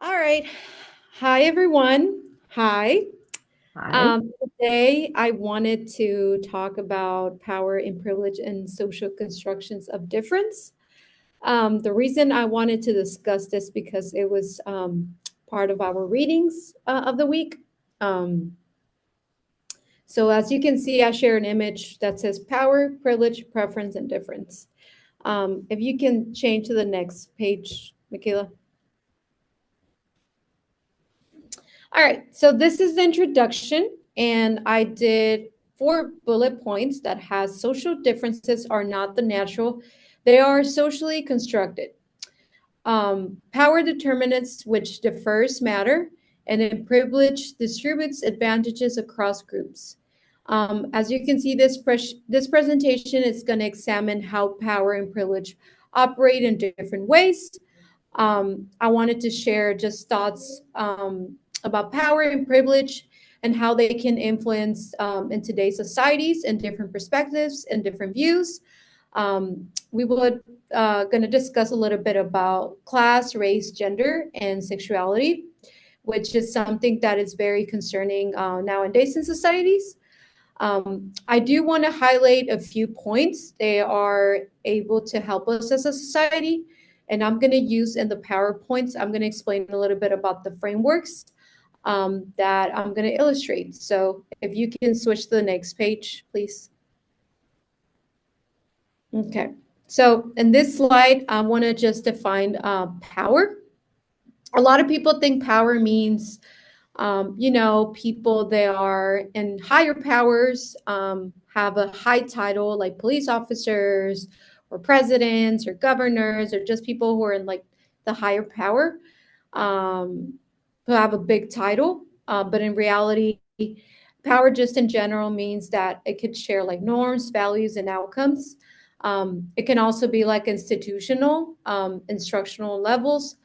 All right. Hi, everyone. Hi. Hi. Today, I wanted to talk about power and privilege and social constructions of difference. The reason I wanted to discuss this because it was part of our readings of the week. Um, so, as you can see, I share an image that says power, privilege, preference, and difference. If you can change to the next page, Mikaela. All right, so this is the introduction, and I did 4 bullet points that has social differences are not the natural, they are socially constructed. Power determinants which differs matter, and then privilege distributes advantages across groups. As you can see, this presentation is going to examine how power and privilege operate in different ways. I wanted to share just thoughts about power and privilege and how they can influence in today's societies and different perspectives and different views. We would going to discuss a little bit about class, race, gender, and sexuality, which is something that is very concerning nowadays in societies. I do want to highlight a few points. They are able to help us as a society. And I'm going to use in the PowerPoints, I'm going to explain a little bit about the frameworks that I'm going to illustrate. So if you can switch to the next page, please. Okay. So in this slide, I want to just define power. A lot of people think power means people they are in higher powers, have a high title like police officers or presidents or governors or just people who are in like the higher power, um, who have a big title. But in reality, power just in general means that it could share like norms, values, and outcomes. It can also be like institutional, instructional levels.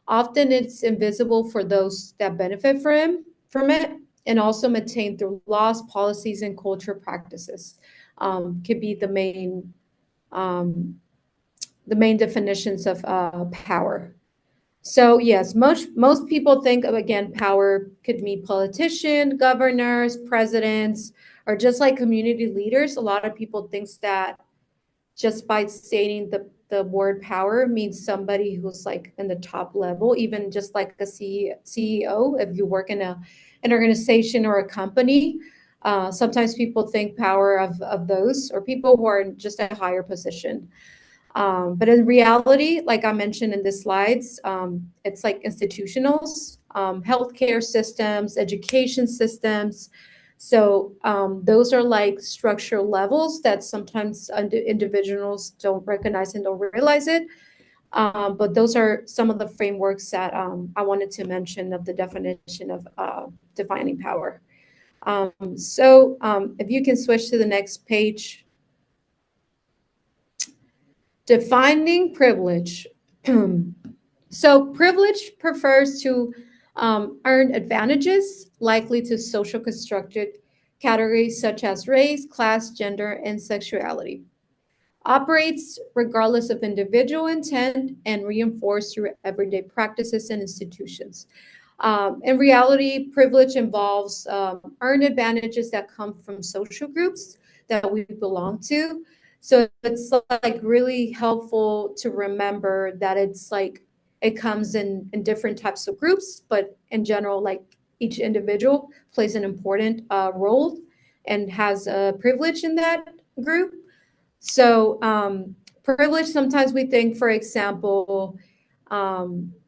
Often it's invisible for those that benefit from it, and also maintained through laws, policies, and culture practices. Could be um, the main definitions of power. So yes, most people think of again power could mean politician, governors, presidents, or just like community leaders. A lot of people thinks that just by stating the word power means somebody who's like in the top level, even just like a CEO. If you work in an organization or a company, sometimes people think power of those or people who are in just a higher position. But in reality, like I mentioned in the slides, it's like institutionals, healthcare systems, education systems. So those are like structural levels that sometimes individuals don't recognize and don't realize it. But those are some of the frameworks that I wanted to mention of the definition of defining power. If you can switch to the next page, defining privilege. So privilege prefers to earn advantages likely to social constructed categories such as race, class, gender, and sexuality. Operates regardless of individual intent and reinforced through everyday practices and institutions. In reality, privilege involves earned advantages that come from social groups that we belong to. So it's like really helpful to remember that it's like it comes in different types of groups, but in general, like each individual plays an important role and has a privilege in that group. So privilege, sometimes we think, for example,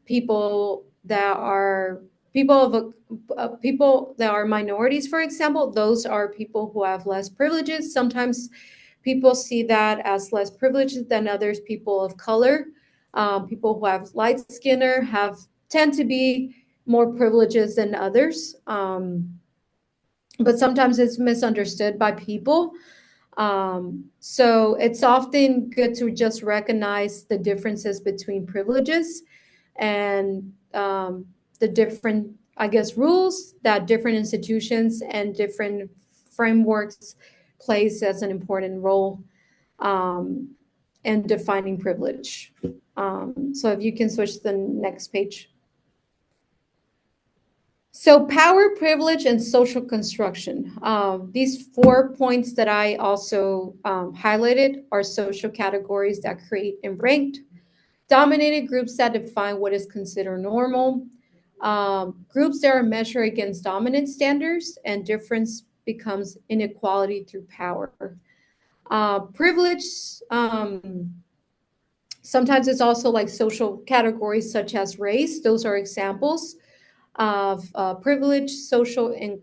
people that are people that are minorities, for example, those are people who have less privileges. Sometimes people see that as less privileges than others. People of color, people who have light skinner have tend to be more privileges than others. But sometimes it's misunderstood by people. So it's often good to just recognize the differences between privileges and the different, I guess, rules that different institutions and different frameworks plays as an important role um, in defining privilege. So if you can switch to the next page. So power, privilege, and social construction. These 4 points that I also highlighted are social categories that create and ranked, dominated groups that define what is considered normal, groups that are measured against dominant standards, and difference becomes inequality through power. Privilege, sometimes it's also like social categories such as race. Those are examples of privilege, social and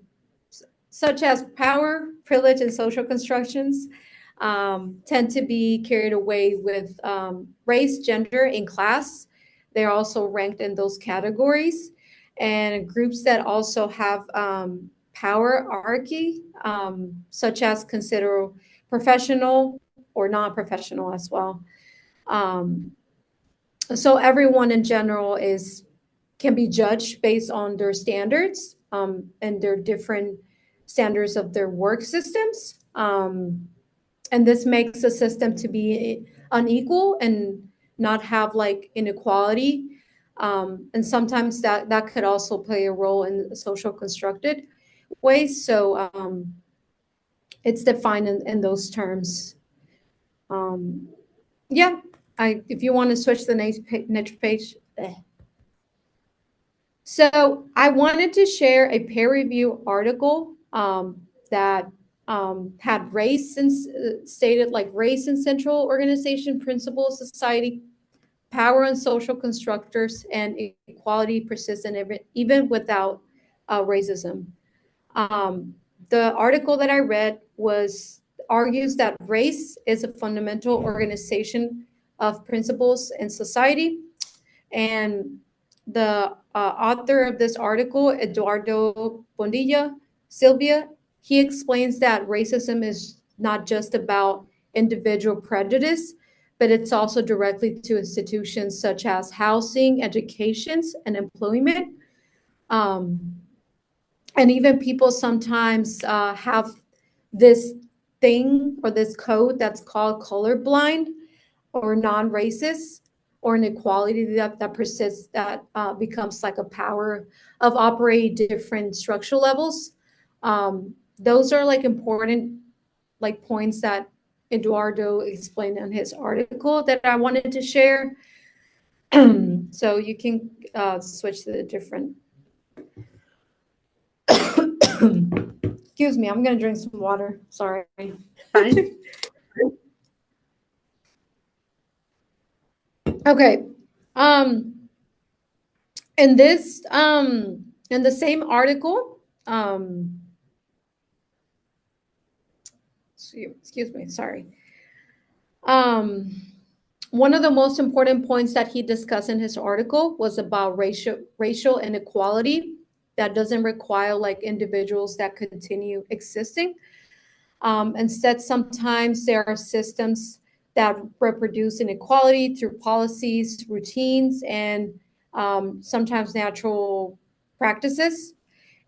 such as power, privilege, and social constructions tend to be carried away with race, gender, and class. They're also ranked in those categories. And groups that also have power hierarchy, such as consider professional or non-professional as well. Um, so everyone in general is can be judged based on their standards and their different standards of their work systems. And this makes the system to be unequal and not have like inequality. And sometimes that could also play a role in social constructed ways. So it's defined in those terms. Um, yeah, if you want to switch to the next page. So I wanted to share a peer review article that had race and stated like race and central organization principles, society, power and social constructors, and equality persist even without racism. Um, the article that I read was argues that race is a fundamental organization of principles in society, and the author of this article, Eduardo Bondilla Silvia, he explains that racism is not just about individual prejudice, but it's also directly to institutions such as housing, education, and employment. Um, and even people sometimes have this thing or this code that's called colorblind or non-racist or an equality that persists that becomes like a power of operating different structural levels. Those are like important like points that Eduardo explained in his article that I wanted to share. So you can switch to the different. Excuse me, I'm gonna drink some water. Sorry. Fine. Okay. Um, in the same article, excuse me, sorry. Um, one of the most important points that he discussed in his article was about racial inequality that doesn't require like individuals that continue existing. Instead, sometimes there are systems that reproduce inequality through policies, routines, and sometimes natural practices.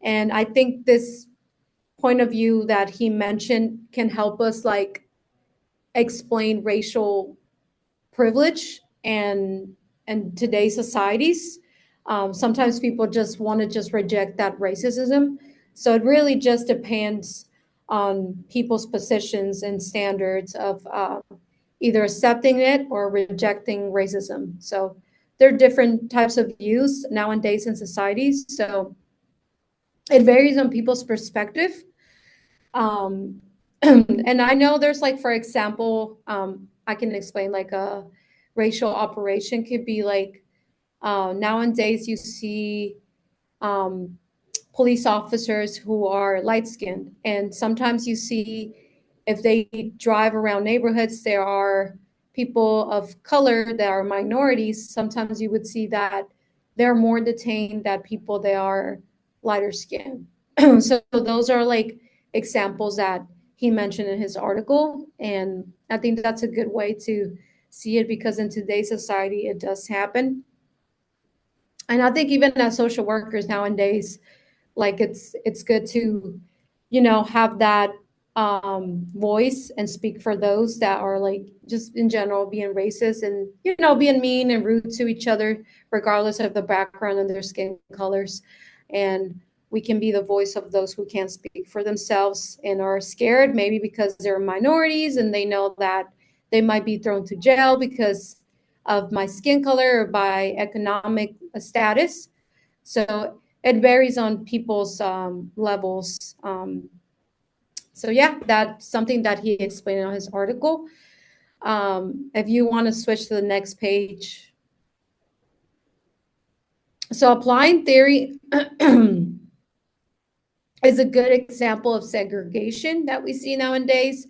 And I think this point of view that he mentioned can help us like explain racial privilege and today's societies. Sometimes people just want to just reject that racism. So it really just depends on people's positions and standards of either accepting it or rejecting racism. So there are different types of views nowadays in societies. So it varies on people's perspective. Um, and I know there's like, for example, I can explain like a racial operation could be like nowadays you see um, police officers who are light skinned, and sometimes you see if they drive around neighborhoods, there are people of color that are minorities. Sometimes you would see that they're more detained than people that are lighter skinned. So those are like examples that he mentioned in his article, and I think that's a good way to see it because in today's society it does happen. And I think even as social workers nowadays, like it's good to have that voice and speak for those that are like just in general being racist and being mean and rude to each other regardless of the background and their skin colors. And we can be the voice of those who can't speak for themselves and are scared, maybe because they're minorities and they know that they might be thrown to jail because of my skin color or by economic status. So it varies on people's levels. So yeah, that's something that he explained on his article. If you want to switch to the next page. So applying theory is a good example of segregation that we see nowadays.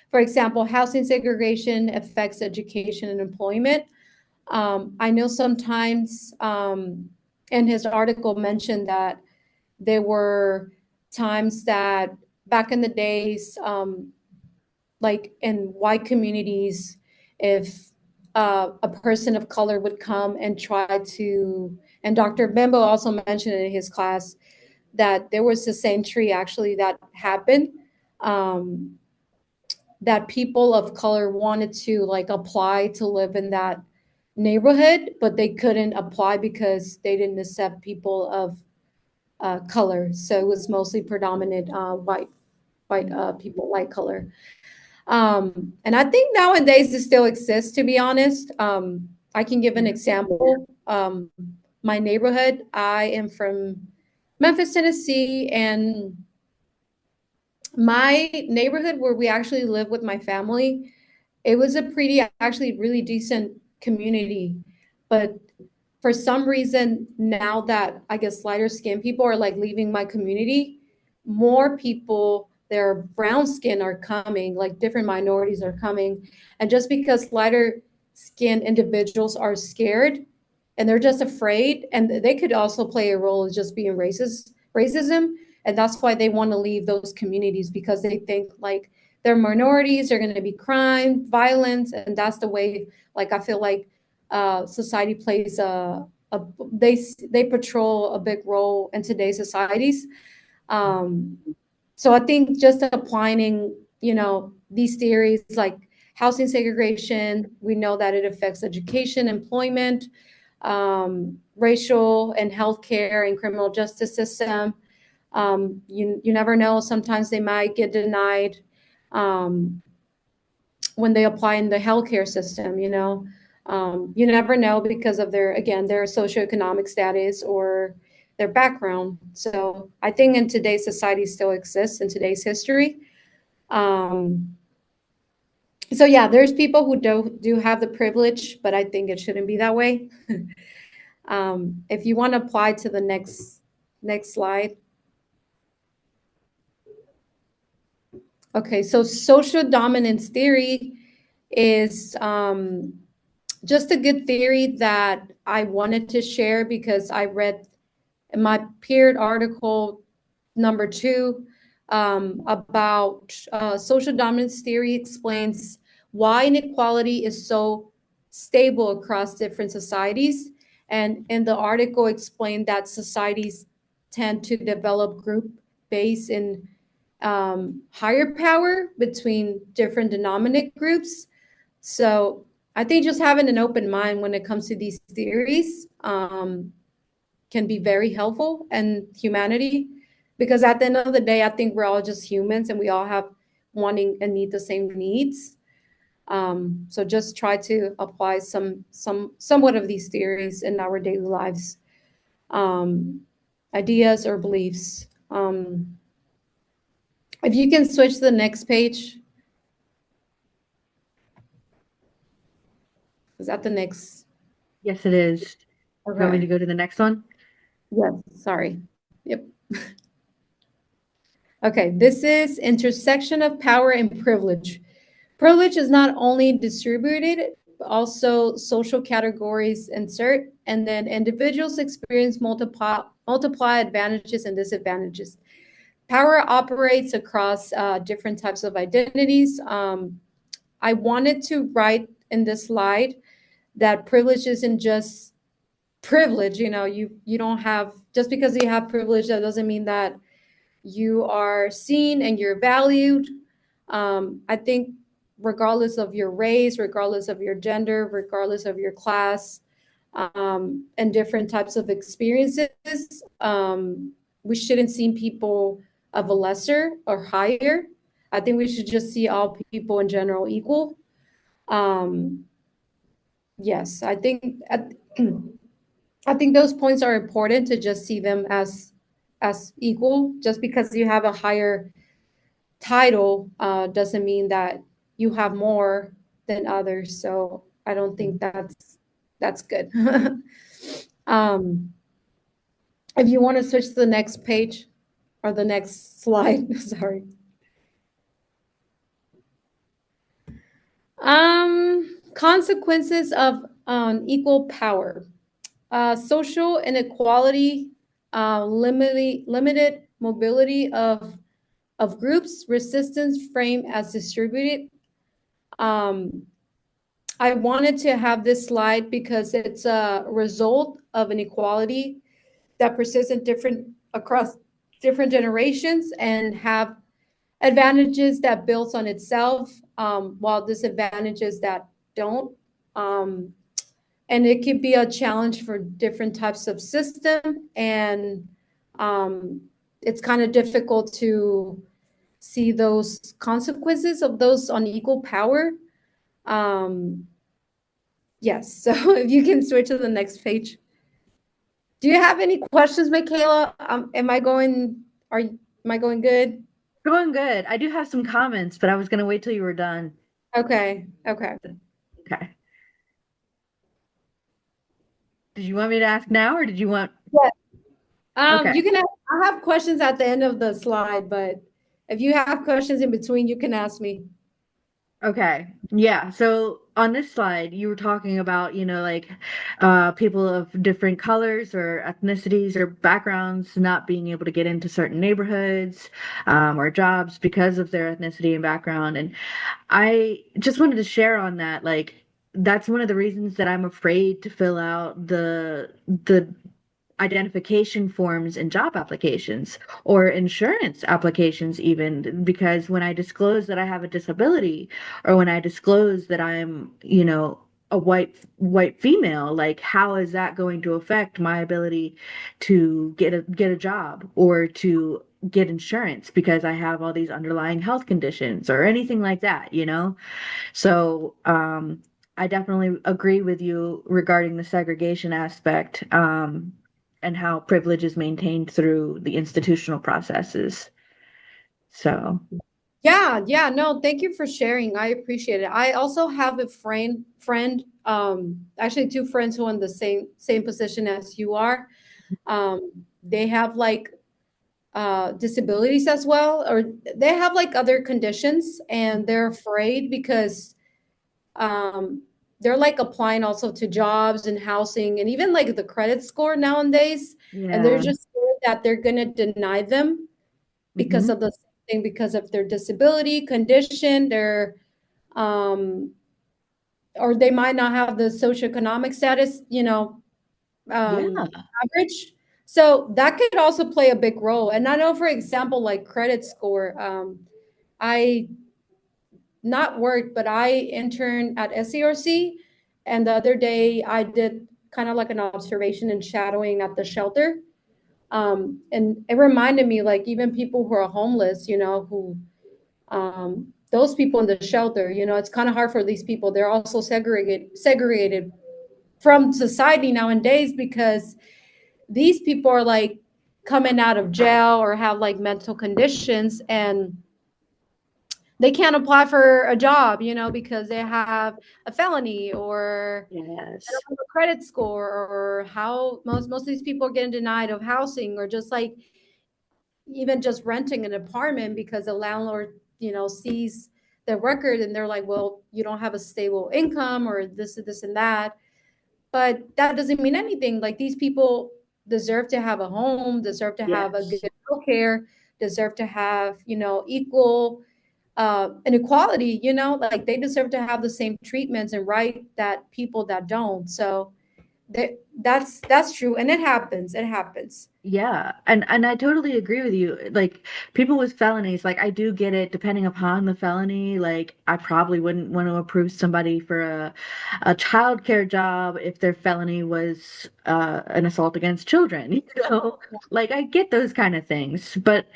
For example, housing segregation affects education and employment. I know sometimes in his article mentioned that there were times that back in the days, like in white communities, if a person of color would come and try to, and Dr. Bembo also mentioned in his class that there was the same tree actually that happened, um, that people of color wanted to like apply to live in that neighborhood, but they couldn't apply because they didn't accept people of color. So it was mostly predominant white people, white color. And I think nowadays it still exists, to be honest. I can give an Yeah. example. My neighborhood, I am from Memphis, Tennessee, and my neighborhood where we actually live with my family, it was a pretty, actually really decent community. But for some reason, now that I guess lighter skinned people are like leaving my community, more people, their brown skin are coming, like different minorities are coming. And just because lighter skinned individuals are scared and they're just afraid, and they could also play a role as just being racism. And that's why they want to leave those communities, because they think like they're minorities, they're going to be crime, violence, and that's the way. Like I feel like society plays a they patrol a big role in today's societies. Um, so I think just applying, these theories like housing segregation, we know that it affects education, employment, racial and healthcare and criminal justice system. You never know. Sometimes they might get denied um, when they apply in the healthcare system. You never know because of their socioeconomic status or their background. So I think in today's society still exists in today's history. Um, so yeah, there's people who do have the privilege, but I think it shouldn't be that way. If you want to apply to the next slide. Okay, so social dominance theory is just a good theory that I wanted to share because I read in my peered article number 2 about social dominance theory explains why inequality is so stable across different societies. And in the article explained that societies tend to develop group based in higher power between different denominate groups. So I think just having an open mind when it comes to these theories can be very helpful in humanity, because at the end of the day, I think we're all just humans and we all have wanting and need the same needs. So just try to apply somewhat of these theories in our daily lives, um, ideas or beliefs. If you can switch to the next page, is that the next? Yes, it is. Do you want me to Okay. go to the next one? Yes. Sorry. Yep. Okay. This is intersection of power and privilege. Privilege is not only distributed, but also social categories insert, and then individuals experience multiply advantages and disadvantages. Power operates across different types of identities. I wanted to write in this slide that privilege isn't just privilege. You don't have, just because you have privilege, that doesn't mean that you are seen and you're valued. I think regardless of your race, regardless of your gender, regardless of your class, and different types of experiences, we shouldn't see people of a lesser or higher. I think we should just see all people in general equal. Um, yes, I think those points are important to just see them as equal. Just because you have a higher title doesn't mean that you have more than others. So I don't think that's good. um, if you want to switch to the next page or the next slide, sorry. Consequences of equal power. Social inequality, limited mobility of groups, resistance framed as distributed. Um, I wanted to have this slide because it's a result of inequality that persists in different across different generations and have advantages that builds on itself, while disadvantages that don't. Um, and it could be a challenge for different types of system, and um, it's kind of difficult to see those consequences of those unequal power. um, yes, so if you can switch to the next page. Do you have any questions, Mikaela? Am I going good? Going good. I do have some comments, but I was going to wait till you were done. Okay, okay. Okay. Did you want me to ask now or did you want? Yeah. Okay. You can ask, I have questions at the end of the slide, but if you have questions in between, you can ask me. Okay. Yeah. So on this slide, you were talking about, like people of different colors or ethnicities or backgrounds not being able to get into certain neighborhoods or jobs because of their ethnicity and background. And I just wanted to share on that. Like, that's one of the reasons that I'm afraid to fill out the identification forms in job applications or insurance applications, even because when I disclose that I have a disability or when I disclose that I'm, a white female, like how is that going to affect my ability to get a job or to get insurance because I have all these underlying health conditions or anything like that? So I definitely agree with you regarding the segregation aspect, and how privilege is maintained through the institutional processes. So, Yeah, no, thank you for sharing. I appreciate it. I also have a actually two friends who are in the same position as you are. They have like disabilities as well, or they have like other conditions, and they're afraid because um, they're like applying also to jobs and housing and even like the credit score nowadays, and they're yeah. just scared that they're gonna deny them because Hmm. of the thing, because of their disability condition, their um, or they might not have the socioeconomic status, Yeah. average. So that could also play a big role. And I know, for example, like credit score, I not worked, but I interned at SCRC. And the other day I did kind of like an observation and shadowing at the shelter. And it reminded me, like, even people who are homeless, who those people in the shelter, it's kind of hard for these people. They're also segregated from society nowadays because these people are like coming out of jail or have like mental conditions, and they can't apply for a job, because they have a felony or they don't Yes. have a credit score, or how most of these people are getting denied of housing, or just like even just renting an apartment because the landlord, sees the record and they're like, well, you don't have a stable income or this and that. But that doesn't mean anything. Like, these people deserve to have a home, deserve to have a good Yes. health care, deserve to have, equal inequality, like they deserve to have the same treatments and right that people that don't. So That's true, and it happens. It happens. Yeah, and I totally agree with you. Like people with felonies, like I do get it depending upon the felony. Like I probably wouldn't want to approve somebody for a childcare job if their felony was an assault against children, you know? Like I get those kind of things, but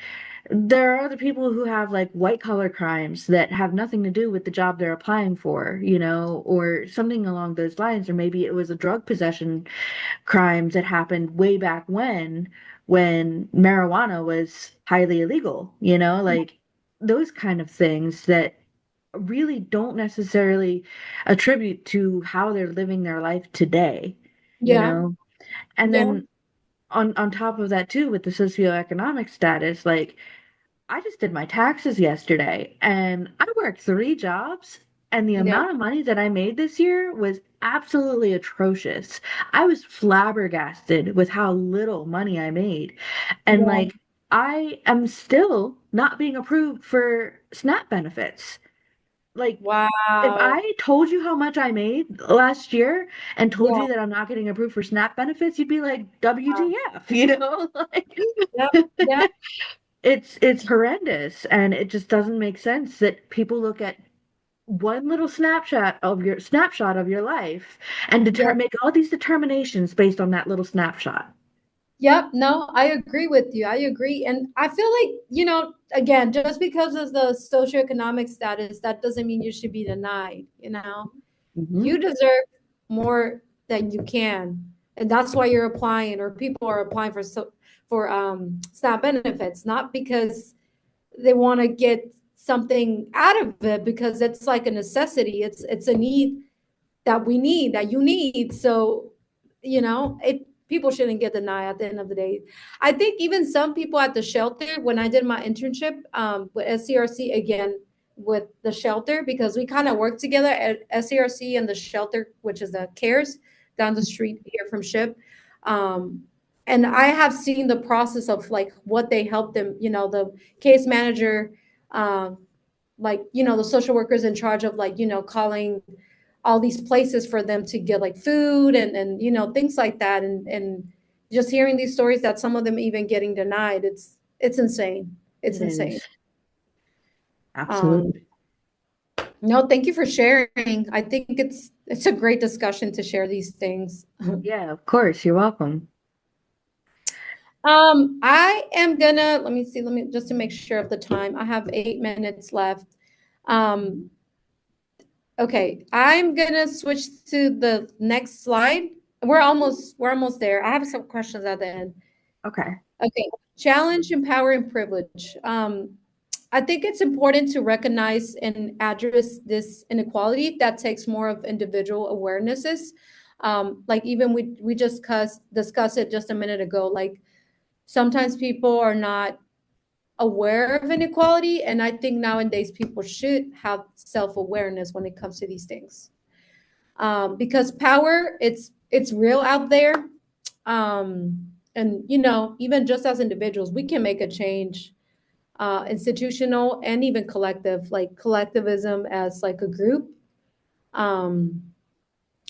there are other people who have like white collar crimes that have nothing to do with the job they're applying for, you know, or something along those lines, or maybe it was a drug possession crimes that happened way back when marijuana was highly illegal, you know, like those kind of things that really don't necessarily attribute to how they're living their life today, you Yeah, know. And yeah, then on top of that too with the socioeconomic status, like I just did my taxes yesterday and I worked 3 jobs, and the yeah, amount of money that I made this year was absolutely atrocious. I was flabbergasted with how little money I made. And yeah. like, I am still not being approved for SNAP benefits. Like, if Wow. I told you how much I made last year and told Yeah, you that I'm not getting approved for SNAP benefits, you'd be like, WTF, you know? Like, yeah, yeah, it's horrendous, and it just doesn't make sense that people look at one little snapshot of your life and yeah. make all these determinations based on that little snapshot. Yep, no, I agree with you. I agree. And I feel like, again, just because of the socioeconomic status, that doesn't mean you should be denied, you know? Hmm. You deserve more than you can. And that's why you're applying, or people are applying for SNAP benefits, not because they want to get something out of it, because it's like a necessity. It's a need that we need, that you need. So, it people shouldn't get denied at the end of the day. I think even some people at the shelter, when I did my internship with SCRC, again, with the shelter, because we kind of work together at SCRC and the shelter, which is the CARES down the street here from SHIP. Um, and I have seen the process of like what they help them, the case manager, um, like, the social workers in charge of like, calling all these places for them to get like food and things like that, and just hearing these stories that some of them even getting denied, it's insane. It's It insane. is. um Absolutely. no, thank you for sharing. I think it's a great discussion to share these things. Yeah, of course. You're welcome. I am gonna, let me see, let me just to make sure of the time. I have 8 minutes left. um Okay, I'm gonna switch to the next slide. We're almost there. I have some questions at the end. Okay. Okay, challenge, empower, and privilege. I think it's important to recognize and address this inequality that takes more of individual awarenesses. Like even we just discussed it just a minute ago. Like sometimes people are not aware of inequality, and I think nowadays people should have self-awareness when it comes to these things, because power, it's real out there. And even just as individuals, we can make a change, institutional and even collective, like collectivism as like a group, um,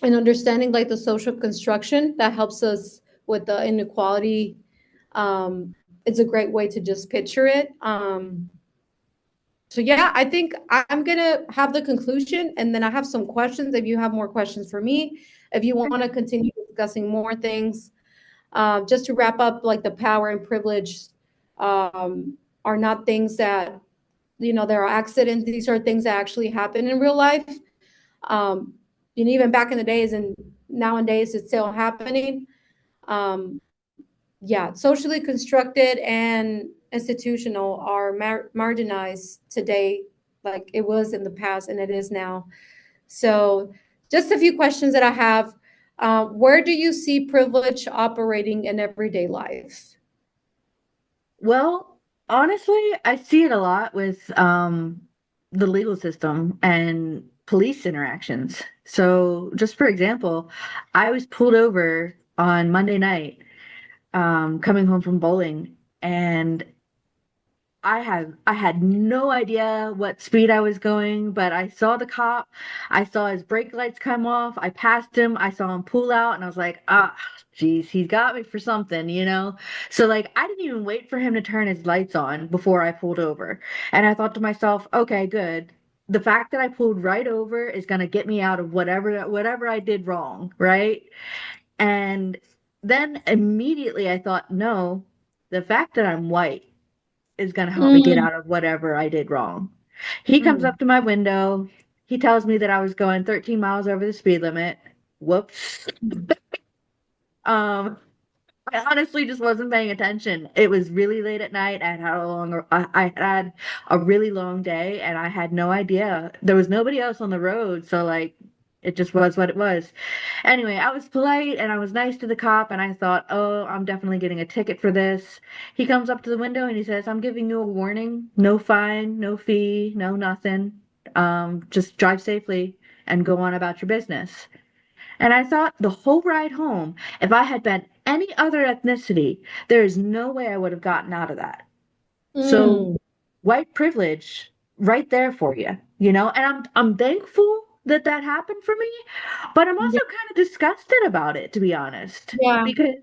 and understanding like the social construction that helps us with the inequality. It's a great way to just picture it. So yeah, I think I'm gonna have the conclusion, and then I have some questions. If you have more questions for me, if you want to continue discussing more things, just to wrap up, like the power and privilege are not things that there are accidents. These are things that actually happen in real life. Um, and even back in the days, and nowadays, it's still happening. Yeah, socially constructed and institutional are marginalized today, like it was in the past and it is now. So, just a few questions that I have. Where do you see privilege operating in everyday life? Well, honestly, I see it a lot with the legal system and police interactions. So, just for example, I was pulled over on Monday night, coming home from bowling, and I had no idea what speed I was going, but I saw the cop. I saw his brake lights come off. I passed him. I saw him pull out, and I was like, ah, geez, he's got me for something, you know? So like I didn't even wait for him to turn his lights on before I pulled over. And I thought to myself, okay, good. The fact that I pulled right over is gonna get me out of whatever I did wrong, right? And then immediately I thought, no, the fact that I'm white is going to help me get Mm, out of whatever I did wrong. He comes mm, up to my window. He tells me that I was going 13 miles over the speed limit. Whoops. mm. Um, I honestly just wasn't paying attention. It was really late at night. I had a really long day and I had no idea. There was nobody else on the road, so like it just was what it was. Anyway, I was polite and I was nice to the cop and I thought, "Oh, I'm definitely getting a ticket for this." He comes up to the window and he says, "I'm giving you a warning. No fine, no fee, no nothing. Just drive safely and go on about your business." And I thought the whole ride home, if I had been any other ethnicity, there is no way I would have gotten out of that. So Mm. white privilege right there for you, you know? And I'm thankful that that happened for me, but I'm Yeah, also kind of disgusted about it, to be honest. yeah, Because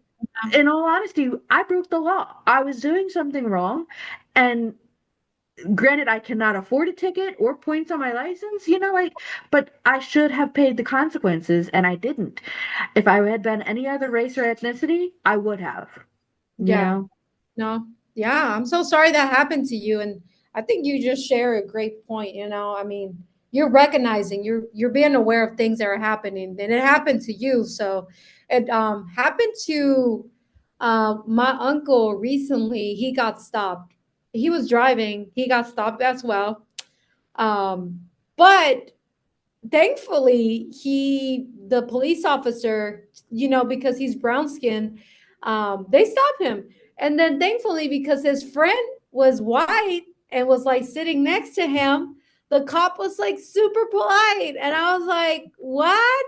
in all honesty, I broke the law. I was doing something wrong, and granted I cannot afford a ticket or points on my license, you know, like, but I should have paid the consequences and I didn't. If I had been any other race or ethnicity, I would have, you yeah. know. No, yeah, I'm so sorry that happened to you. And I think you just share a great point, you know. I mean, you're recognizing, you're being aware of things that are happening. And it happened to you. So it happened to my uncle recently. He got stopped. He was driving, he got stopped as well. But thankfully the police officer, you know, because he's brown skinned, they stopped him. And then thankfully, because his friend was white and was like sitting next to him, the cop was like super polite, and I was like, what?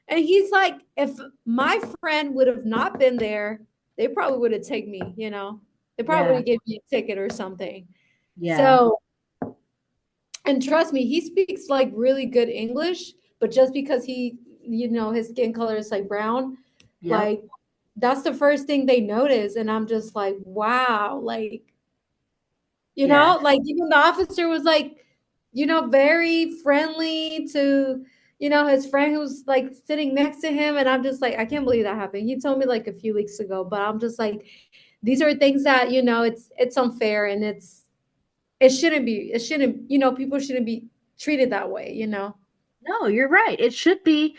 And he's like, if my friend would have not been there, they probably would have taken me, you know, they probably would Yeah, have given me a ticket or something. yeah, So, and trust me, he speaks like really good English, but just because he, you know, his skin color is like brown, yep, like that's the first thing they notice. And I'm just like, wow, like, you yeah. know, like even the officer was like, you know, very friendly to, you know, his friend who's like sitting next to him. And I'm just like, I can't believe that happened. He told me like a few weeks ago, but I'm just like, these are things that, you know, it's unfair, and it shouldn't be. It shouldn't, you know, people shouldn't be treated that way, you know? No, you're right. It should be.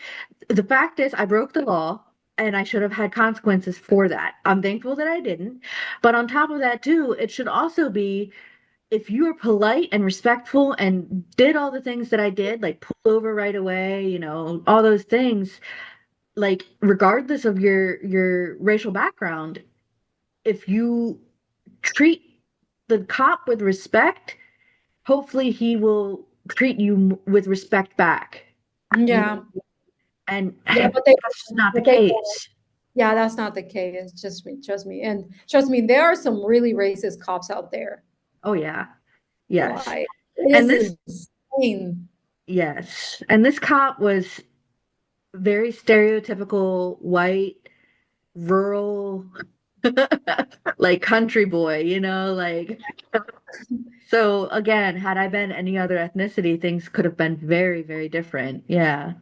The fact is, I broke the law and I should have had consequences for that. I'm thankful that I didn't. But on top of that, too, it should also be if you are polite and respectful and did all the things that I did, like pull over right away, you know, all those things, like regardless of your racial background, if you treat the cop with respect, hopefully he will treat you with respect back. You Yeah. know, and Yeah, that's just not the but they don't. case. Yeah, that's not the case. Just me, trust me. And trust me, there are some really racist cops out there. Oh yeah. Yes. Like, it And is this insane. yes. And this cop was very stereotypical white, rural, like country boy, you know, like so again, had I been any other ethnicity, things could have been very, very different. Yeah.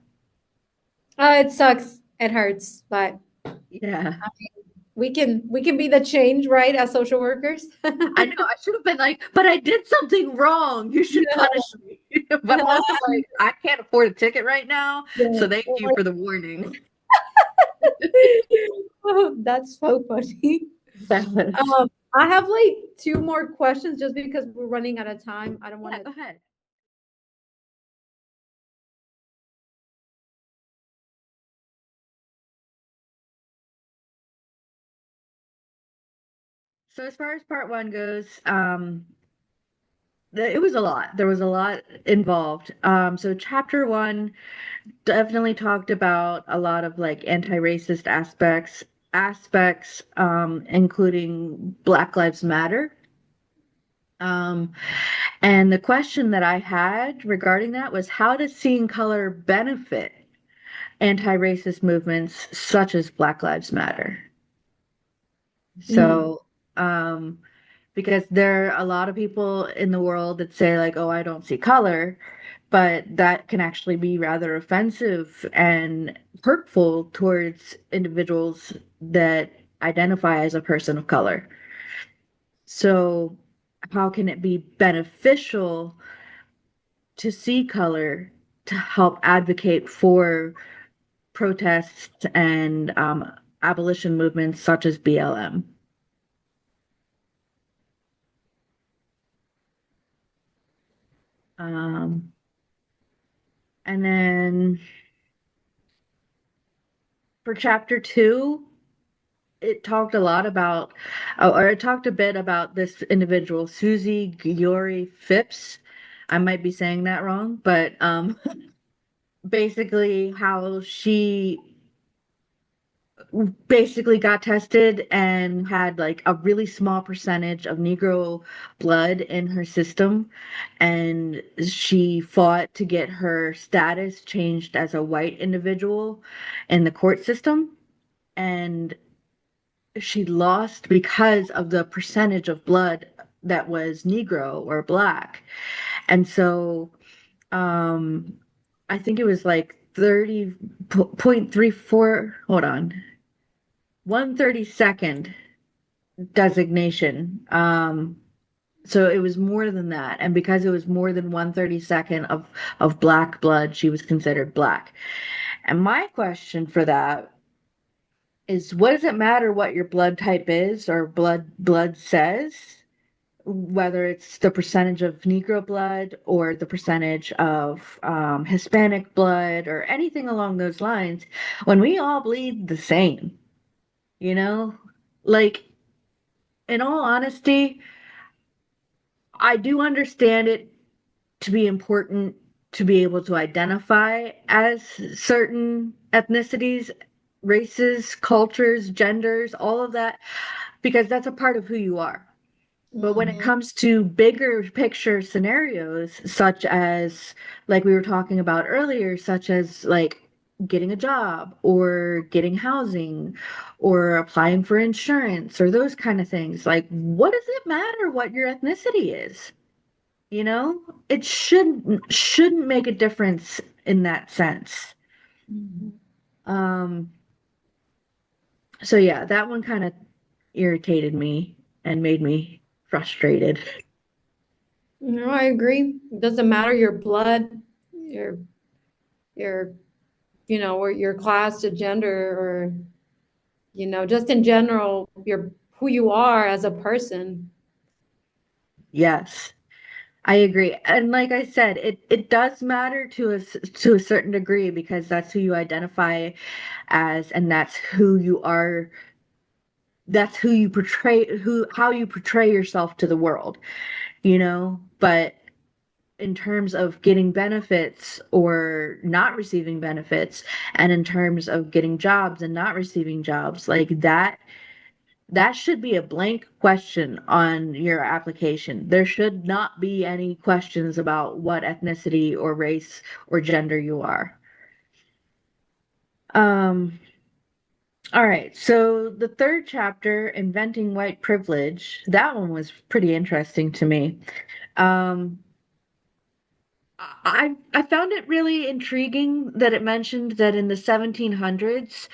It sucks. It hurts, but Yeah. we can be the change, right, as social workers. I know I should have been like, but I did something wrong. You should punish me. But also like, I can't afford a ticket right now, Yeah. so thank you for the warning. Oh, that's so funny. Yes. Um, I have like two more questions just because we're running out of time. I don't want Yeah, to. go ahead. So as far as part one goes, it was a lot. There was a lot involved. So chapter one definitely talked about a lot of like anti-racist aspects, including Black Lives Matter. Um, and the question that I had regarding that was, how does seeing color benefit anti-racist movements such as Black Lives Matter? Mm, So, um, because there are a lot of people in the world that say like, "Oh, I don't see color," but that can actually be rather offensive and hurtful towards individuals that identify as a person of color. So, how can it be beneficial to see color to help advocate for protests and abolition movements such as BLM? Um, and then for chapter two, it talked a lot about, or it talked a bit about this individual, Susie Giori Phipps. I might be saying that wrong, but basically how she basically got tested and had like a really small percentage of Negro blood in her system. And she fought to get her status changed as a white individual in the court system. And she lost because of the percentage of blood that was Negro or black. And so um I think it was like 30.34, hold on, 132nd designation. So it was more than that. And because it was more than 132nd of black blood, she was considered black. And my question for that is, what does it matter what your blood type is or blood says? Whether it's the percentage of Negro blood or the percentage of Hispanic blood or anything along those lines, when we all bleed the same, you know? Like, in all honesty, I do understand it to be important to be able to identify as certain ethnicities, races, cultures, genders, all of that, because that's a part of who you are. But when it mhm, comes to bigger picture scenarios, such as, like we were talking about earlier, such as like getting a job or getting housing or applying for insurance or those kind of things, like what does it matter what your ethnicity is? You know, it shouldn't make a difference in that sense. mhm. Um, so yeah, that one kind of irritated me and made me frustrated. No, I agree. It doesn't matter your blood, your your or your class, your gender, or just in general, your who you are as a person. Yes. I agree. And like I said, it does matter to a certain degree because that's who you identify as and that's who you are, that's who you portray, who how you portray yourself to the world, you know? But in terms of getting benefits or not receiving benefits and in terms of getting jobs and not receiving jobs, like that should be a blank question on your application. There should not be any questions about what ethnicity or race or gender you are. Um, all right. So the third chapter, Inventing White Privilege, that one was pretty interesting to me. Um, I found it really intriguing that it mentioned that in the 1700s,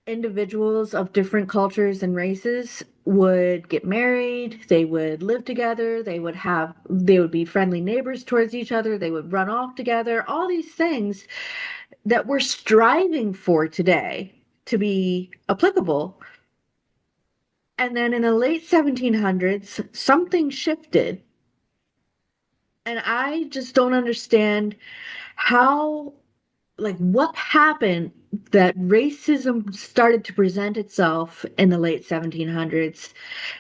individuals of different cultures and races would get married, they would live together, they would be friendly neighbors towards each other, they would run off together, all these things that we're striving for today to be applicable. And then in the late 1700s, something shifted. And I just don't understand how, like, what happened that racism started to present itself in the late 1700s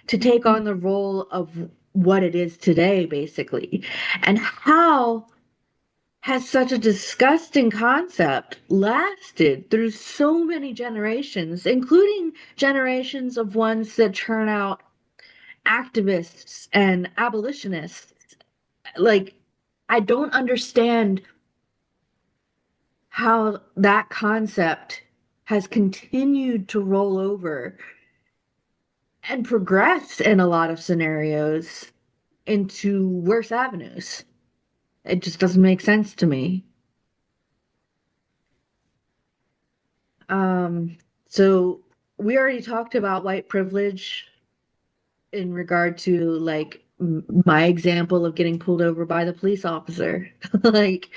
to take on the role of what it is today, basically. And how has such a disgusting concept lasted through so many generations, including generations of ones that turn out activists and abolitionists. Like, I don't understand how that concept has continued to roll over and progress in a lot of scenarios into worse avenues. It just doesn't make sense to me. Um, so we already talked about white privilege in regard to like my example of getting pulled over by the police officer. Like,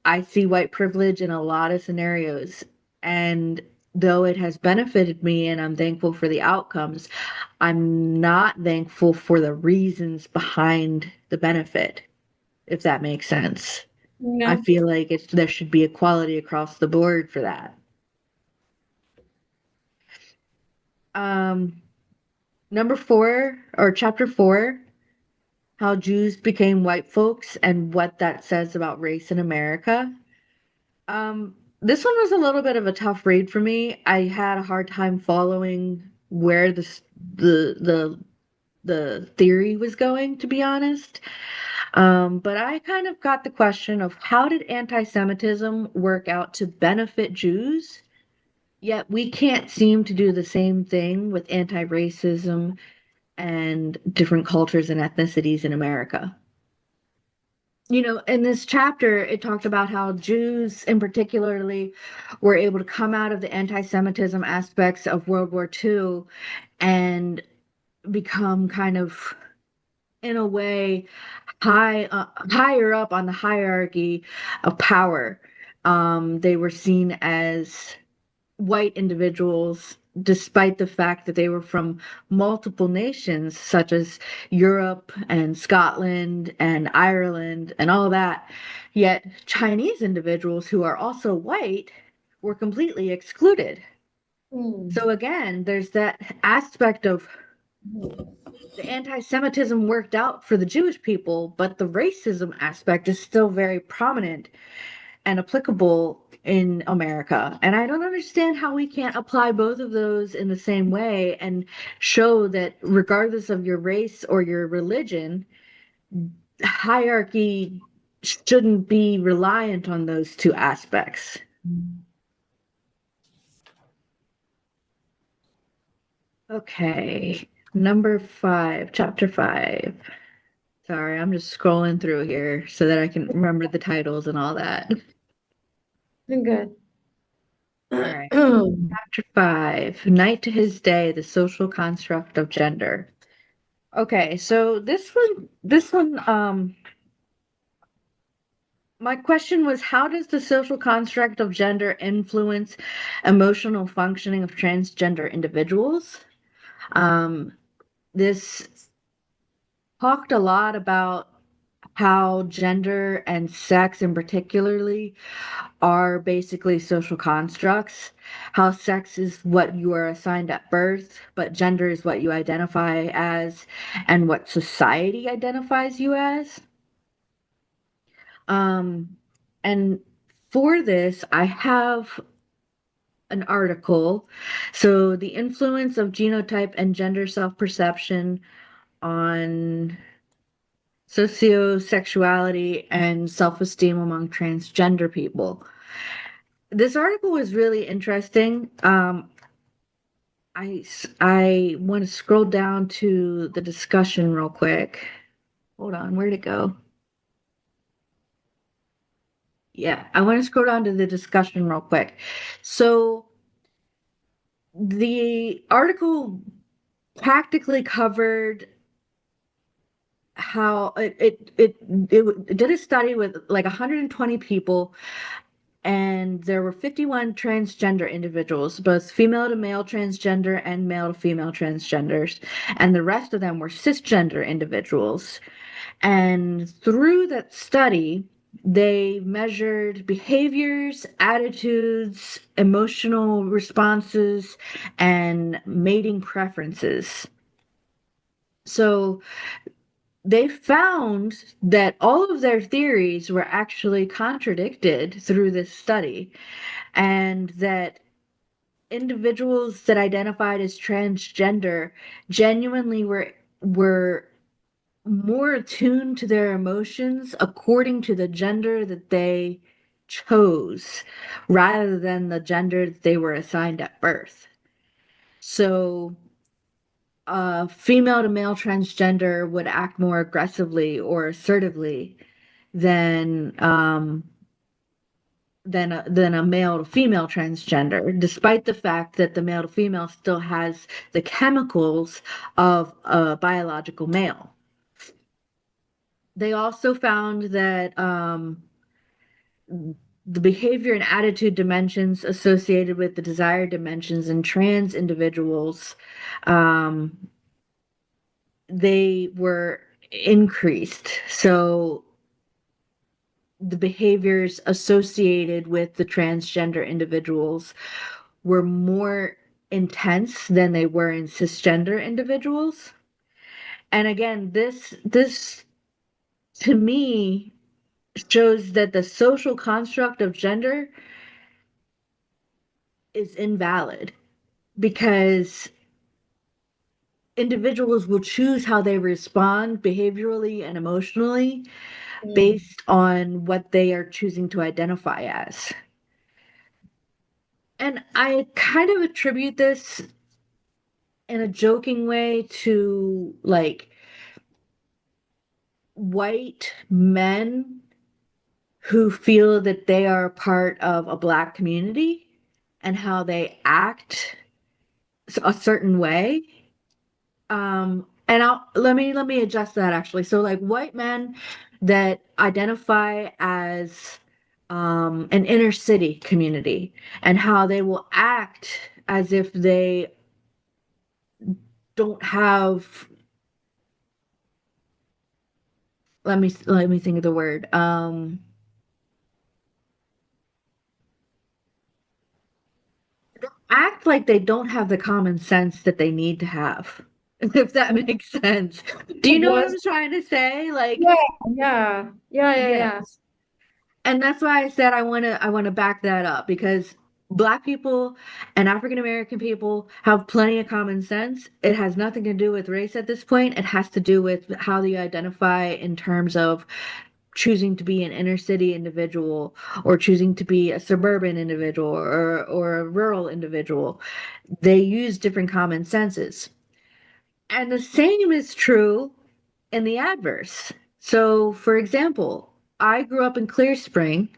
I see white privilege in a lot of scenarios. And though it has benefited me and I'm thankful for the outcomes, I'm not thankful for the reasons behind the benefit, if that makes sense. I No. feel like there should be equality across the board for that. Um, Number four, or chapter four, how Jews became white folks and what that says about race in America. This one was a little bit of a tough read for me. I had a hard time following where the theory was going, to be honest. But I kind of got the question of how did anti-Semitism work out to benefit Jews? Yet we can't seem to do the same thing with anti-racism and different cultures and ethnicities in America. You know, in this chapter, it talked about how Jews, in particularly, were able to come out of the anti-Semitism aspects of World War II and become kind of, in a way, higher up on the hierarchy of power. They were seen as white individuals, despite the fact that they were from multiple nations, such as Europe and Scotland and Ireland and all that. Yet Chinese individuals who are also white were completely excluded. Mm. So again, there's that aspect of the anti-Semitism worked out for the Jewish people, but the racism aspect is still very prominent and applicable in America. And I don't understand how we can't apply both of those in the same way and show that regardless of your race or your religion, hierarchy shouldn't be reliant on those two aspects. Okay, number five, chapter five. Sorry, I'm just scrolling through here so that I can remember the titles and all that. Good. All right. Chapter five, Night to His Day, the Social Construct of Gender. Okay, so this one, my question was, how does the social construct of gender influence emotional functioning of transgender individuals? Um, this talked a lot about how gender and sex in particularly are basically social constructs. How sex is what you are assigned at birth, but gender is what you identify as and what society identifies you as. Um, and for this, I have an article. So, the influence of genotype and gender self-perception on sociosexuality and self-esteem among transgender people. This article was really interesting. I want to scroll down to the discussion real quick. Hold on, where'd it go? Yeah, I want to scroll down to the discussion real quick. So the article practically covered how it did a study with like 120 people, and there were 51 transgender individuals, both female to male transgender and male to female transgenders, and the rest of them were cisgender individuals. And through that study, they measured behaviors, attitudes, emotional responses, and mating preferences. So they found that all of their theories were actually contradicted through this study, and that individuals that identified as transgender genuinely were were more attuned to their emotions according to the gender that they chose rather than the gender that they were assigned at birth. So, female to male transgender would act more aggressively or assertively than than a male to female transgender, despite the fact that the male to female still has the chemicals of a biological male. They also found that the behavior and attitude dimensions associated with the desire dimensions in trans individuals, um, they were increased. So the behaviors associated with the transgender individuals were more intense than they were in cisgender individuals. And again, this to me shows that the social construct of gender is invalid because individuals will choose how they respond behaviorally and emotionally Mm. based on what they are choosing to identify as. And I kind of attribute this in a joking way to like white men who feel that they are part of a black community and how they act a certain way. And let me adjust that actually. So like white men that identify as an inner city community and how they will act as if they don't have, let me think of the word. Act like they don't have the common sense that they need to have. If that makes sense. Do you know what Yes. I'm trying to say? Like, Yeah. Yeah. Yeah. Yeah. Yeah. yes. And that's why I said I want to back that up because Black people and African American people have plenty of common sense. It has nothing to do with race at this point. It has to do with how they identify in terms of choosing to be an inner city individual or choosing to be a suburban individual or a rural individual. They use different common senses. And the same is true in the adverse. So, for example, I grew up in Clear Spring,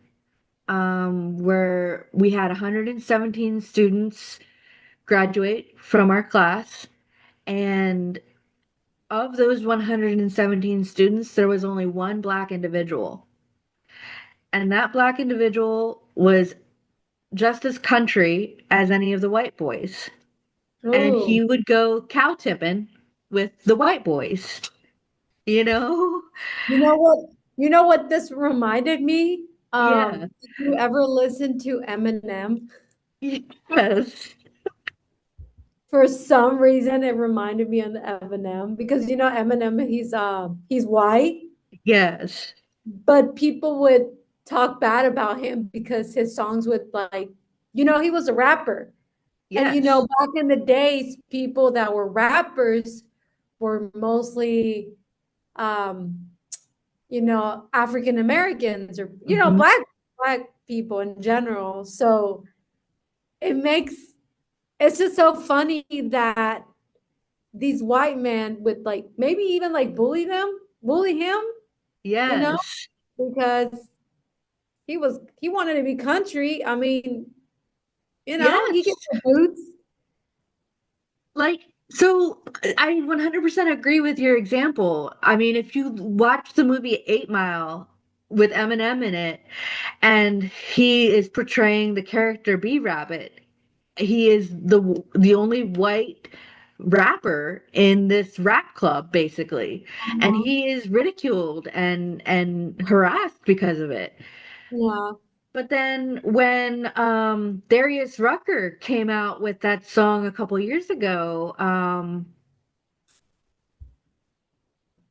where we had 117 students graduate from our class. And of those 117 students, there was only one Black individual. And that Black individual was just as country as any of the white boys. And Ooh. he would go cow tipping with the white boys, you know? You know what? You know what this reminded me? Yeah. Did you ever listen to Eminem? Yes. For some reason, it reminded me of the Eminem because you know Eminem, he's white, Yes. but people would talk bad about him because his songs would like, you know, he was a rapper. And you know, Yes. back in the days, people that were rappers were mostly um, you know, African Americans or you know, Hmm. black people in general. So it makes it's just so funny that these white men would like maybe even like bully him, you know, Yes. because he wanted to be country. I mean, you know, he Yes. gets the boots. Like, so I 100% agree with your example. I mean, if you watch the movie 8 Mile with Eminem in it, and he is portraying the character B Rabbit, he is the only white rapper in this rap club basically, and Uh-huh. he is ridiculed and harassed because of it. Yeah. But then when Darius Rucker came out with that song a couple years ago,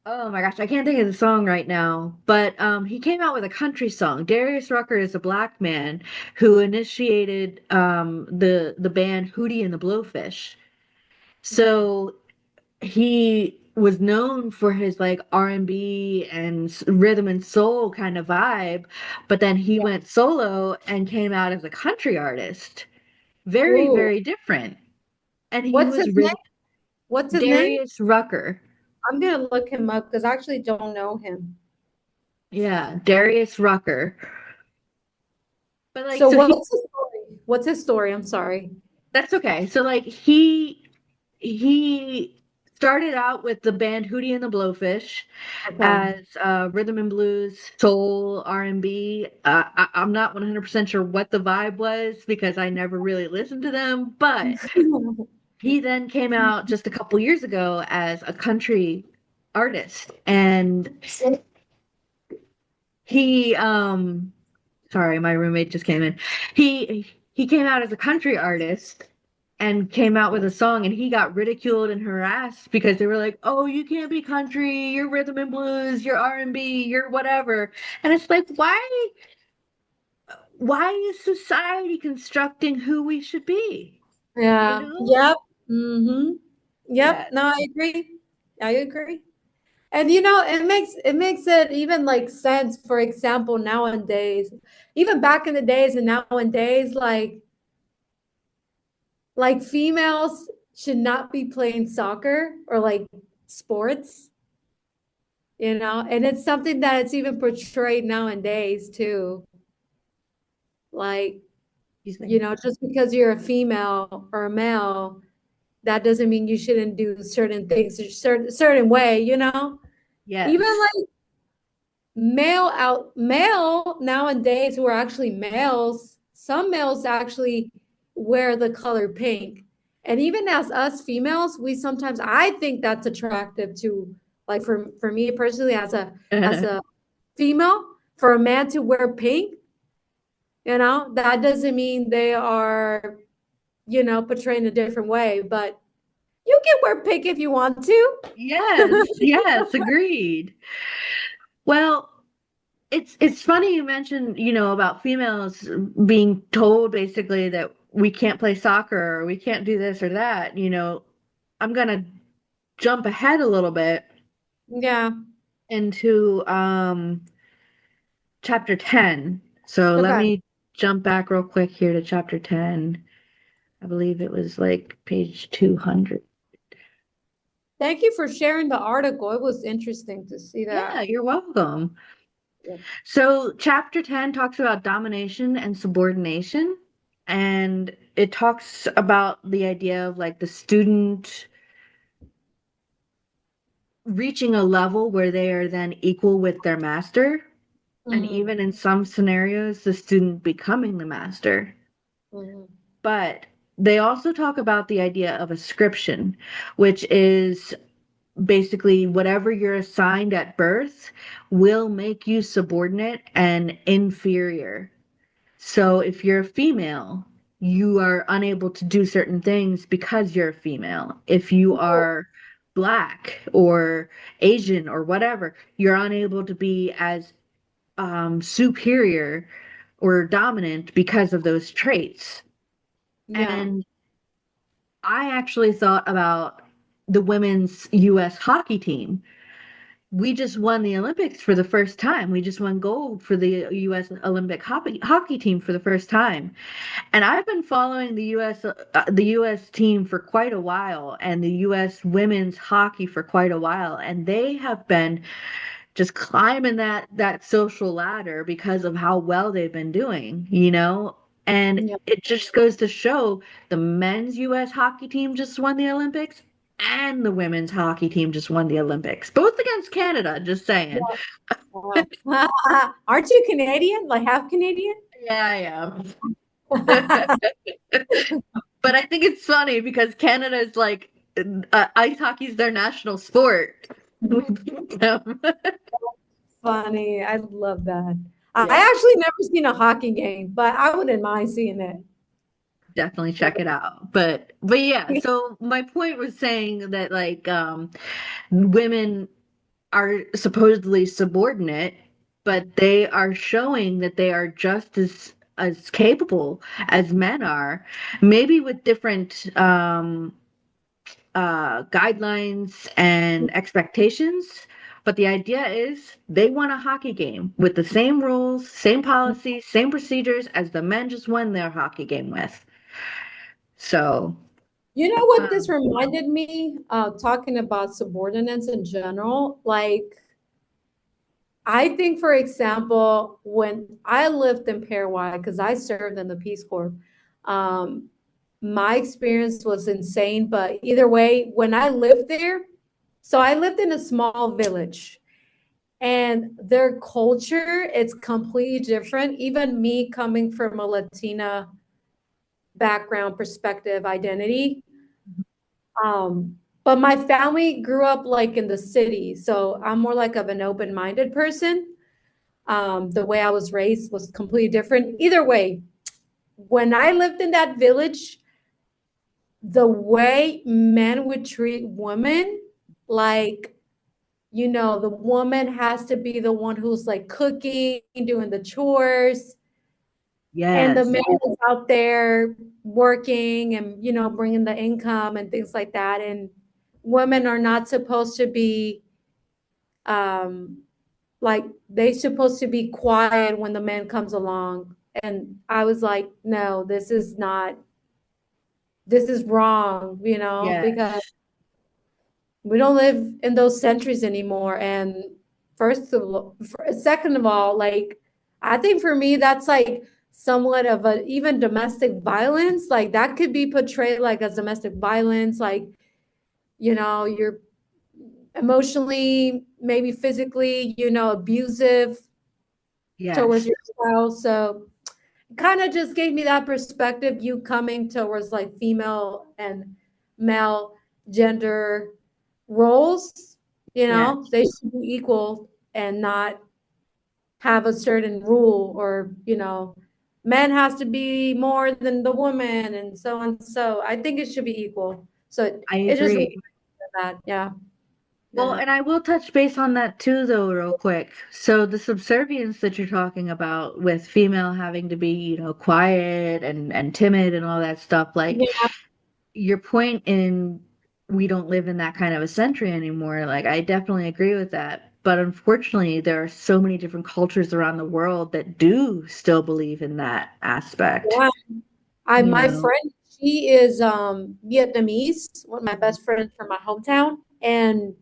oh my gosh, I can't think of the song right now, but he came out with a country song. Darius Rucker is a black man who initiated the band Hootie and the Blowfish. So he was known for his like R&B and rhythm and soul kind of vibe, but then he Yeah. went solo and came out as a country artist. Very, Ooh. very different. And he What's his was name? really What's his name? Darius Rucker. I'm gonna look him up because I actually don't know him. Yeah, Darius Rucker. But like So so he what's his story? What's his story? I'm sorry. that's okay. So like he started out with the band Hootie and the Blowfish Okay. as rhythm and blues, soul, R&B. I'm not 100% sure what the vibe was because I never really listened to them, but he then came out just a couple years ago as a country artist and he sorry, my roommate just came in. He came out as a country artist and came out with a song and he got ridiculed and harassed because they were like, "Oh, you can't be country, you're rhythm and blues, you're R&B, you're whatever." And it's like, why is society constructing who we should be? You Yeah. know? Yep. Mm-hmm. Yep. Yeah. No, I agree. I agree. And it makes it even like sense, for example, nowadays, even back in the days and nowadays, like females should not be playing soccer or like sports, and it's something that it's even portrayed nowadays too. Like, Excuse me. just because you're a female or a male, that doesn't mean you shouldn't do certain things a certain way. Even Yes. like male nowadays who are actually males, some males actually wear the color pink. And even as us females, we sometimes I think that's attractive to, like, for me personally, as a female, for a man to wear pink, that doesn't mean they are, portraying a different way, but you can wear pink if you want to. Yes, yes, agreed. Well, it's funny you mentioned, about females being told basically that we can't play soccer or we can't do this or that. I'm gonna jump ahead a little bit Yeah. into chapter 10. So let Okay. me jump back real quick here to chapter 10. I believe it was like page 200. Thank you for sharing the article. It was interesting to see Yeah, that. you're welcome. Yeah. So, chapter 10 talks about domination and subordination, and it talks about the idea of like the student reaching a level where they are then equal with their master, and Mhm. even in some scenarios, the student becoming the master. Mhm. But they also talk about the idea of ascription, which is basically whatever you're assigned at birth will make you subordinate and inferior. So if you're a female, you are unable to do certain things because you're a female. If you are black or Asian or whatever, you're unable to be as superior or dominant because of those traits. Yeah. And I actually thought about the women's US hockey team. We just won the Olympics for the first time. We just won gold for the US Olympic hockey team for the first time. And I've been following the US team for quite a while and the US women's hockey for quite a while and they have been just climbing that social ladder because of how well they've been doing. And Yeah. it just goes to show the men's US hockey team just won the Olympics and the women's hockey team just won the Olympics. Both against Canada, just saying. Wow. Aren't you Canadian? Like half Canadian? Yeah, I am. But I think it's funny because Canada is like ice hockey is their national sport. We beat them. Funny. I love that. I Yeah, actually never seen a hockey game, but I wouldn't mind seeing it. definitely check it out. But yeah, so my point was saying that like women are supposedly subordinate, but they are showing that they are just as capable as men are, maybe with different guidelines and expectations. But the idea is they want a hockey game with the same rules, same policies, same procedures as the men just won their hockey game with. So, You know what this um, reminded me? Talking about subordinates in general. Like, I think, for example, when I lived in Paraguay, because I served in the Peace Corps, um, my experience was insane. But either way, when I lived there, so I lived in a small village, and their culture it's completely different. Even me coming from a Latina background, perspective, identity, but my family grew up like in the city, so I'm more like of an open-minded person. The way I was raised was completely different. Either way, when I lived in that village, the way men would treat women, like, the woman has to be the one who's like cooking, doing the chores, and the yes, man is out there working and, bringing the income and things like that. And women are not supposed to be, um, like, they supposed to be quiet when the man comes along. And I was like, no, this is wrong, because yes, we don't live in those centuries anymore. And second of all, like, I think for me, that's like somewhat of a, even domestic violence, like that could be portrayed like as domestic violence, like, you're emotionally, maybe physically, abusive towards yes. your spouse. So kind of just gave me that perspective, you coming towards like female and male gender roles, Yes, they should be equal and not have a certain rule, or, men has to be more than the woman and so on. So I think it should be equal. So I it just agree. that, yeah. Well, Yeah. and I will touch base on that too, though, real quick. So the subservience that you're talking about with female having to be, quiet and timid and all that stuff, like Yeah. your point in we don't live in that kind of a century anymore. Like I definitely agree with that. But unfortunately, there are so many different cultures around the world that do still believe in that aspect, Yeah. you My know. friend, she is Vietnamese, one of my best friends from my hometown, and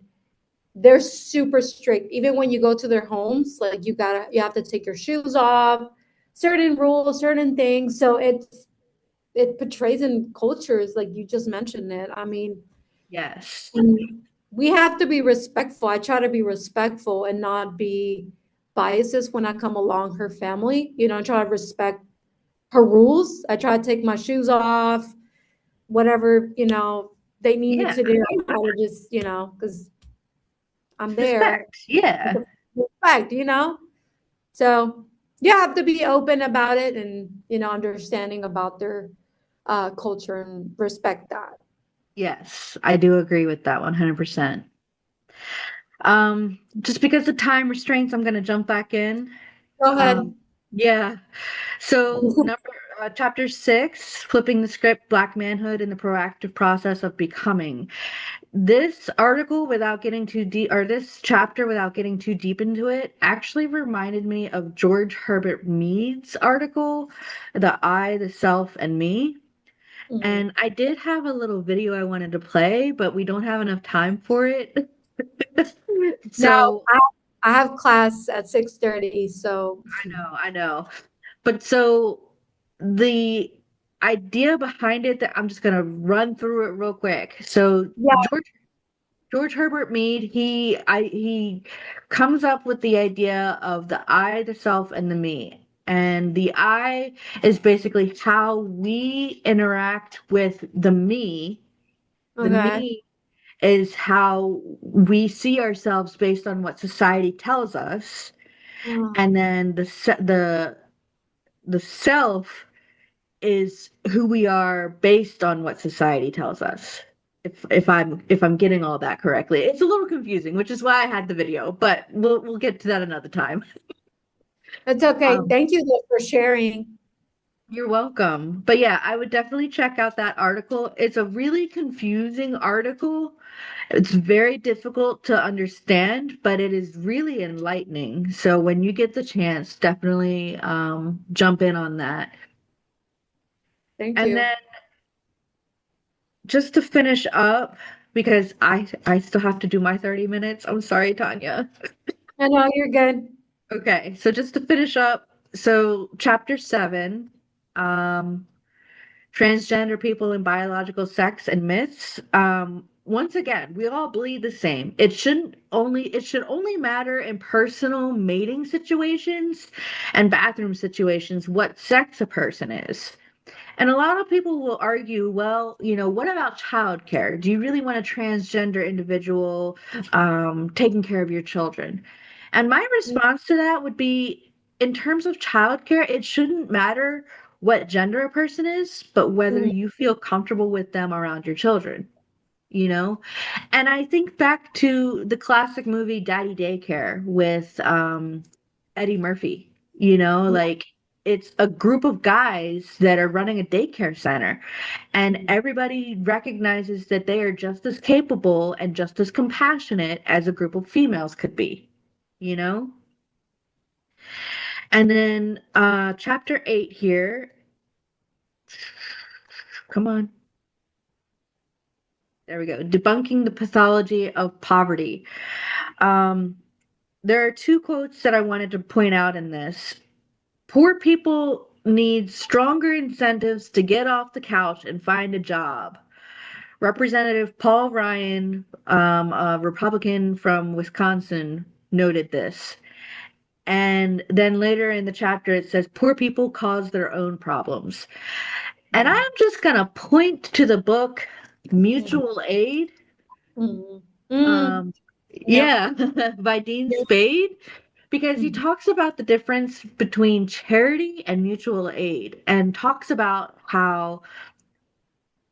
they're super strict. Even when you go to their homes, like you have to take your shoes off, certain rules, certain things. So it portrays in cultures like you just mentioned it. I mean, Yes. we have to be respectful. I try to be respectful and not be biases when I come along her family. I try to respect her rules. I try to take my shoes off, whatever, they need me Yeah. to do. I try to just, because I'm It's there. respect. Yeah. Respect, So you have to be open about it and, understanding about their culture and respect that. Yes. I do agree with that 100%. Just because of time restraints, I'm gonna jump back in. Go ahead. Um, yeah. So chapter 6, flipping the script, Black manhood and the proactive process of becoming. This article, without getting too deep, or this chapter, without getting too deep into it, actually reminded me of George Herbert Mead's article, The I, the Self, and Me. Mhm. And I did have a little video I wanted to play, but we don't have enough time for it. No, So I, I have class at 6:30, so I know. But so the idea behind it that I'm just gonna run through it real quick. So yeah, George Herbert Mead, he comes up with the idea of the I, the self, and the me. And the I is basically how we interact with the me. The okay. me is how we see ourselves based on what society tells us. And then the self is who we are based on what society tells us. If I'm getting all that correctly. It's a little confusing, which is why I had the video, but we'll get to that another time. It's okay. Um, Thank you though for sharing. You're welcome. But yeah, I would definitely check out that article. It's a really confusing article. It's very difficult to understand, but it is really enlightening. So when you get the chance, definitely jump in on that. Thank And you. then just to finish up, because I still have to do my 30 minutes. I'm sorry, Tanya. I know you're good. Okay, so just to finish up, so chapter 7, um, transgender people in biological sex and myths. Once again, we all bleed the same. It should only matter in personal mating situations and bathroom situations what sex a person is. And a lot of people will argue, well, what about childcare? Do you really want a transgender individual taking care of your children? And my response to that would be, in terms of childcare, it shouldn't matter what gender a person is, but whether Mm, you feel comfortable with them around your children, you know? And I think back to the classic movie Daddy Daycare with Eddie Murphy, like it's a group of guys that are running a daycare center, and mm, everybody recognizes that they are just as capable and just as compassionate as a group of females could be, you know? And then chapter 8 here, come on. There we go. Debunking the pathology of poverty. Um, there are two quotes that I wanted to point out in this. Poor people need stronger incentives to get off the couch and find a job. Representative Paul Ryan, a Republican from Wisconsin, noted this. And then later in the chapter, it says, poor people cause their own problems. And mm, I'm just going to point to the book mm, Mutual Aid. mm, mm. Um, Yep. yeah, by Dean Yep. Spade, because he Mm, talks about the difference between charity and mutual aid and talks about how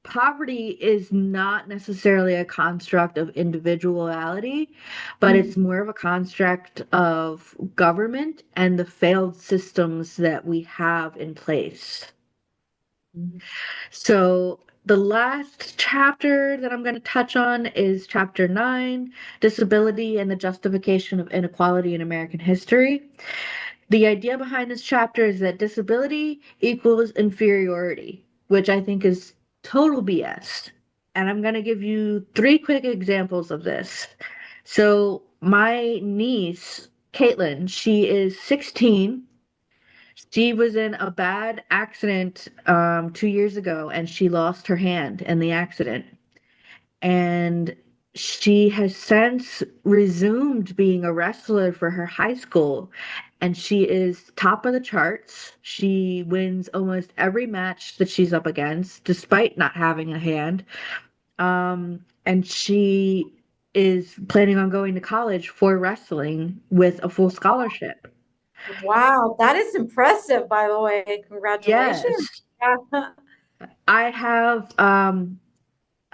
poverty is not necessarily a construct of individuality, but mm, it's more of a construct of government and the failed systems that we have in place. mm, So, the last chapter that I'm going to touch on is chapter 9, Disability and the Justification of Inequality in American History. The idea behind this chapter is that disability equals inferiority, which I think is total BS. And I'm going to give you three quick examples of this. So, my niece, Caitlin, she is 16. She was in a bad accident 2 years ago, and she lost her hand in the accident. And she has since resumed being a wrestler for her high school, and she is top of the charts. She wins almost every match that she's up against, despite not having a hand. And she is planning on going to college for wrestling with a full scholarship. wow, that is impressive, by the way. Congratulations. Yes. Yeah. I have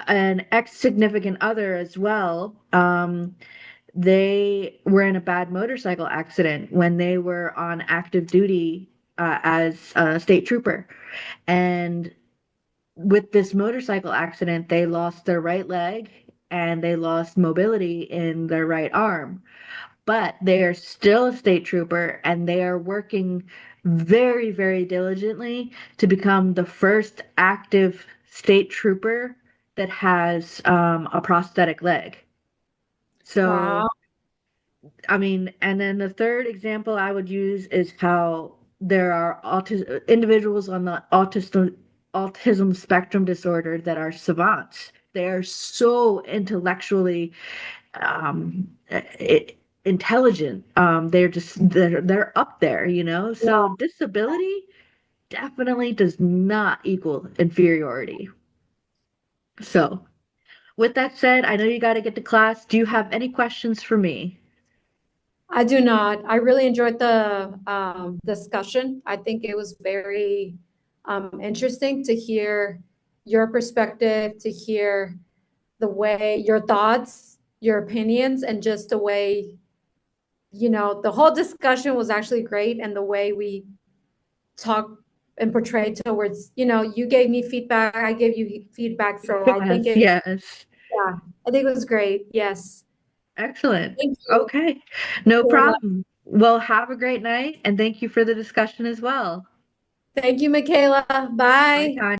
an ex-significant other as well. They were in a bad motorcycle accident when they were on active duty as a state trooper. And with this motorcycle accident, they lost their right leg and they lost mobility in their right arm. But they are still a state trooper and they are working very, very diligently to become the first active state trooper that has a prosthetic leg. So Wow. I mean, and then the third example I would use is how there are individuals on the autism spectrum disorder that are savants. They are so intellectually intelligent. They're up there, So Yeah. disability definitely does not equal inferiority. So with that said, I know you got to get to class. Do you have any questions for me? I do not. I really enjoyed the discussion. I think it was very interesting to hear your perspective, to hear the way your thoughts, your opinions, and just the way, the whole discussion was actually great. And the way we talk and portray towards, you gave me feedback, I gave you feedback. So I think Yes, yes. yeah, I think it was great. Yes. Excellent. Thank you. Okay. No Mikaela. problem. Well, have a great night and thank you for the discussion as well. Thank you, Mikaela. Bye, Bye. Tanya.